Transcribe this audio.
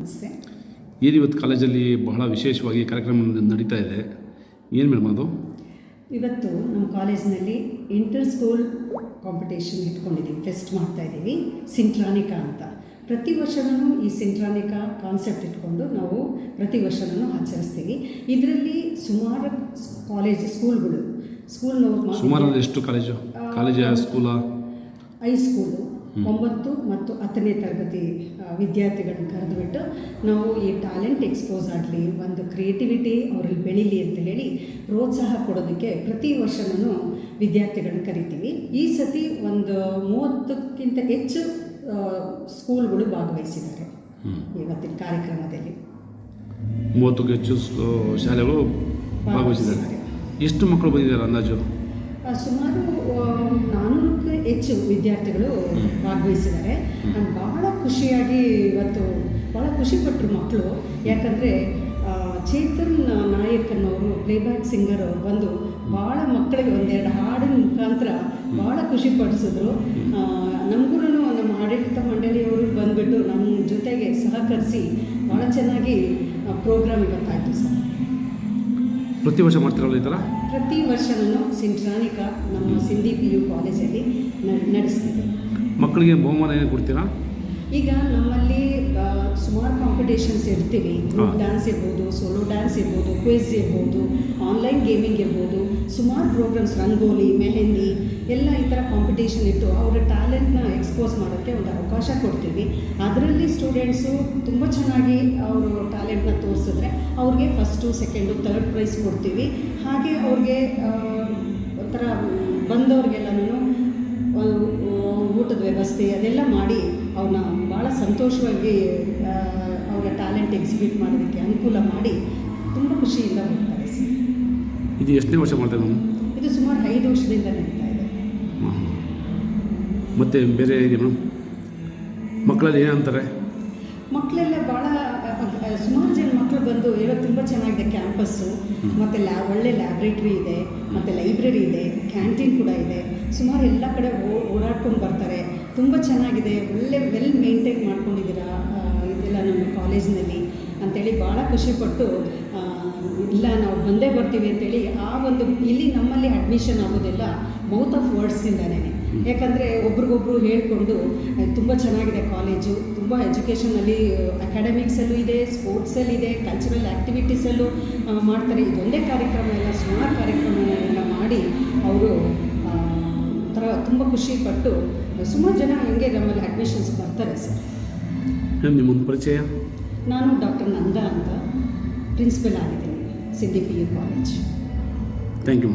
ನಮಸ್ತೆ. ಇವತ್ತು ಕಾಲೇಜಲ್ಲಿ ಬಹಳ ವಿಶೇಷವಾಗಿ ಕಾರ್ಯಕ್ರಮ ನಡೀತಾ ಇದೆ. ಏನು ಮೇಡಮ್ ಅದು? ಇವತ್ತು ನಮ್ಮ ಕಾಲೇಜಿನಲ್ಲಿ ಇಂಟರ್ ಸ್ಕೂಲ್ ಕಾಂಪಿಟೇಷನ್ ಇಟ್ಕೊಂಡಿದ್ದೀವಿ, ಫೆಸ್ಟ್ ಮಾಡ್ತಾಯಿದ್ದೀವಿ, ಸಿಂಟ್ರಾನಿಕಾ ಅಂತ. ಪ್ರತಿ ವರ್ಷವೂ ಈ ಸಿಂಟ್ರಾನಿಕಾ ಕಾನ್ಸೆಪ್ಟ್ ಇಟ್ಕೊಂಡು ನಾವು ಪ್ರತಿ ವರ್ಷವೂ ಆಚರಿಸ್ತೀವಿ. ಇದರಲ್ಲಿ ಸುಮಾರು ಸ್ಕೂಲ್ನವ್ರು ಸುಮಾರು ಎಷ್ಟು ಕಾಲೇಜ್ ಸ್ಕೂಲಾ? ಹೈಸ್ಕೂಲು 9 ಮತ್ತು 10ನೇ ತರಗತಿ ವಿದ್ಯಾರ್ಥಿಗಳನ್ನ ಕರೆದುಬಿಟ್ಟು ನಾವು ಈ ಟ್ಯಾಲೆಂಟ್ ಎಕ್ಸ್ಪೋಸ್ ಆಗಲಿ, ಒಂದು ಕ್ರಿಯೇಟಿವಿಟಿ ಅವರಲ್ಲಿ ಬೆಳೀಲಿ ಅಂತ ಹೇಳಿ ಪ್ರೋತ್ಸಾಹ ಕೊಡೋದಕ್ಕೆ ಪ್ರತಿ ವರ್ಷವೂ ವಿದ್ಯಾರ್ಥಿಗಳನ್ನ ಕರಿತೀವಿ. ಈ ಸತಿ ಒಂದು 30ಕ್ಕಿಂತ ಹೆಚ್ಚು ಸ್ಕೂಲ್ಗಳು ಭಾಗವಹಿಸಿದ್ದಾರೆ ಇವತ್ತಿನ ಕಾರ್ಯಕ್ರಮದಲ್ಲಿ. 30ಕ್ಕೂ ಹೆಚ್ಚು ಶಾಲೆಗಳು ಭಾಗವಹಿಸಿದ್ದಾರೆ. ಎಷ್ಟು ಮಕ್ಕಳು ಬಂದಿದ್ದಾರೆ ಅಂದಾಜು? ಸುಮಾರು 400ಕ್ಕೂ ಹೆಚ್ಚು ವಿದ್ಯಾರ್ಥಿಗಳು ಭಾಗವಹಿಸಿದ್ದಾರೆ. ನಾನು ಭಾಳ ಖುಷಿಯಾಗಿ ಇವತ್ತು ಭಾಳ ಖುಷಿಪಟ್ಟರು ಮಕ್ಕಳು. ಯಾಕಂದರೆ ಚೇತನ್ ನಾಯಕ್ ಅನ್ನೋರು ಪ್ಲೇಬ್ಯಾಕ್ ಸಿಂಗರ್ ಅವರು ಬಂದು ಭಾಳ ಮಕ್ಕಳಿಗೆ ಒಂದೆರಡು ಹಾಡಿನ ಮುಖಾಂತರ ಭಾಳ ಖುಷಿಪಡಿಸಿದ್ರು. ನಮಗೂ ನಮ್ಮ ಆಡಳಿತ ಮಂಡಳಿಯವರು ಬಂದುಬಿಟ್ಟು ನಮ್ಮ ಜೊತೆಗೆ ಸಹಕರಿಸಿ ಭಾಳ ಚೆನ್ನಾಗಿ ಪ್ರೋಗ್ರಾಮ್ ಇವತ್ತಾಯಿತು ಸರ್. ಪ್ರತಿ ವರ್ಷ ಮಾಡ್ತಿರಲ್ಲ ಈ ಥರ? ಪ್ರತಿ ವರ್ಷವೂ ಸಿಂಟ್ರಾನಿಕಾ ನಮ್ಮ ಸಿಂಧಿ PU ಕಾಲೇಜಲ್ಲಿ ನಡೆಸ್ತೀವಿ. ಮಕ್ಕಳಿಗೆ ಬಹುಮಾನ ಏನು ಕೊಡ್ತೀರಾ? ಈಗ ನಮ್ಮಲ್ಲಿ ಸುಮಾರು ಕಾಂಪಿಟೇಷನ್ಸ್ ಇರ್ತೀವಿ. ಗ್ರೂಪ್ ಡ್ಯಾನ್ಸ್ ಇರ್ಬೋದು, ಸೋಲೋ ಡ್ಯಾನ್ಸ್ ಇರ್ಬೋದು, ಕ್ವಿಜ್ ಇರ್ಬೋದು, ಆನ್ಲೈನ್ ಗೇಮಿಂಗ್ ಇರ್ಬೋದು, ಸುಮಾರು ಪ್ರೋಗ್ರಾಮ್ಸ್, ರಂಗೋಲಿ, ಮೆಹಂದಿ ಎಲ್ಲ ಈ ಥರ ಕಾಂಪಿಟೇಷನ್ ಇಟ್ಟು ಅವರ ಟ್ಯಾಲೆಂಟ್ನ ಎಕ್ಸ್ಪೋಸ್ ಮಾಡೋಕ್ಕೆ ಒಂದು ಅವಕಾಶ ಕೊಡ್ತೀವಿ. ಅದರಲ್ಲಿ ಸ್ಟೂಡೆಂಟ್ಸು ತುಂಬ ಚೆನ್ನಾಗಿ ಅವರು ಟ್ಯಾಲೆಂಟ್ನ ತೋರಿಸಿದ್ರೆ ಅವ್ರಿಗೆ ಫಸ್ಟು, ಸೆಕೆಂಡು, ಥರ್ಡ್ ಪ್ರೈಸ್ ಕೊಡ್ತೀವಿ. ಹಾಗೆ ಅವ್ರಿಗೆ ಒಂಥರ ಬಂದವ್ರಿಗೆಲ್ಲನೂ ಊಟದ ವ್ಯವಸ್ಥೆ ಅದೆಲ್ಲ ಮಾಡಿ ಅವ್ರನ್ನ ಭಾಳ ಸಂತೋಷವಾಗಿ ಅವರ ಟ್ಯಾಲೆಂಟ್ ಎಕ್ಸಿಬಿಟ್ ಮಾಡೋದಕ್ಕೆ ಅನುಕೂಲ ಮಾಡಿ ತುಂಬ ಖುಷಿಯಿಂದ ಹೋಗ್ತಾರೆ ಸರ್. ಇದು ಎಷ್ಟನೇ ವರ್ಷ ಮಾಡ್ತೇವೆ ನಾವು? ಇದು ಸುಮಾರು 5 ವರ್ಷದಿಂದ ನಡೀತಾ ಇದೆ. ಮತ್ತು ಬೇರೆ ಇದೆ ಮೇಡಮ್, ಮಕ್ಕಳಲ್ಲಿ ಏನಂತಾರೆ? ಮಕ್ಕಳೆಲ್ಲ ಭಾಳ ಸುಮಾರು ಜನ ಮಕ್ಕಳು ಬಂದು ಹೇಳೋ ತುಂಬ ಚೆನ್ನಾಗಿದೆ ಕ್ಯಾಂಪಸ್ಸು, ಮತ್ತು ಒಳ್ಳೆ ಲ್ಯಾಬ್ರೇಟ್ರಿ ಇದೆ, ಮತ್ತು ಲೈಬ್ರರಿ ಇದೆ, ಕ್ಯಾಂಟೀನ್ ಕೂಡ ಇದೆ. ಸುಮಾರು ಎಲ್ಲ ಕಡೆ ಓಡಾಡ್ಕೊಂಡು ಬರ್ತಾರೆ. ತುಂಬ ಚೆನ್ನಾಗಿದೆ, ವೆಲ್ ಮೇಂಟೈನ್ ಮಾಡ್ಕೊಂಡಿದ್ದೀರಾ ಇದೆಲ್ಲ ನಮ್ಮ ಕಾಲೇಜಿನಲ್ಲಿ ಅಂಥೇಳಿ ಭಾಳ ಖುಷಿಪಟ್ಟು ಇಲ್ಲ ನಾವು ಬಂದೇ ಬರ್ತೀವಿ ಅಂತೇಳಿ ಇಲ್ಲಿ ನಮ್ಮಲ್ಲಿ ಅಡ್ಮಿಷನ್ ಆಗೋದೆಲ್ಲ ಮೌತ್ ಆಫ್ ವರ್ಡ್ಸಿಂದಾನೇ. ಯಾಕಂದರೆ ಒಬ್ರಿಗೊಬ್ರು ಹೇಳ್ಕೊಂಡು ತುಂಬ ಚೆನ್ನಾಗಿದೆ ಕಾಲೇಜು, ತುಂಬ ಎಜುಕೇಷನಲ್ಲಿ ಅಕಾಡೆಮಿಕ್ಸಲ್ಲೂ ಇದೆ, ಸ್ಪೋರ್ಟ್ಸಲ್ಲಿ ಇದೆ, ಕಲ್ಚರಲ್ ಆ್ಯಕ್ಟಿವಿಟೀಸಲ್ಲೂ ಮಾಡ್ತಾರೆ. ಇದೊಂದೇ ಕಾರ್ಯಕ್ರಮ ಎಲ್ಲ ಸುಮಾರು ಕಾರ್ಯಕ್ರಮಗಳನ್ನೆಲ್ಲ ಮಾಡಿ ಅವರು ಒಂಥರ ತುಂಬ ಖುಷಿಪಟ್ಟು ಸುಮಾರು ಜನ ಹಂಗೆ ನಮ್ಮಲ್ಲಿ ಅಡ್ಮಿಷನ್ಸ್ ಬರ್ತಾರೆ ಸರ್. ನಿಮ್ಮೊಂದು ಪರಿಚಯ? ನಾನು ಡಾಕ್ಟರ್ ನಂದಾ ಅಂತ ಪ್ರಿನ್ಸಿಪಲ್ ಆಗಿದ್ದೀನಿ Sindhi PU college. Thank you.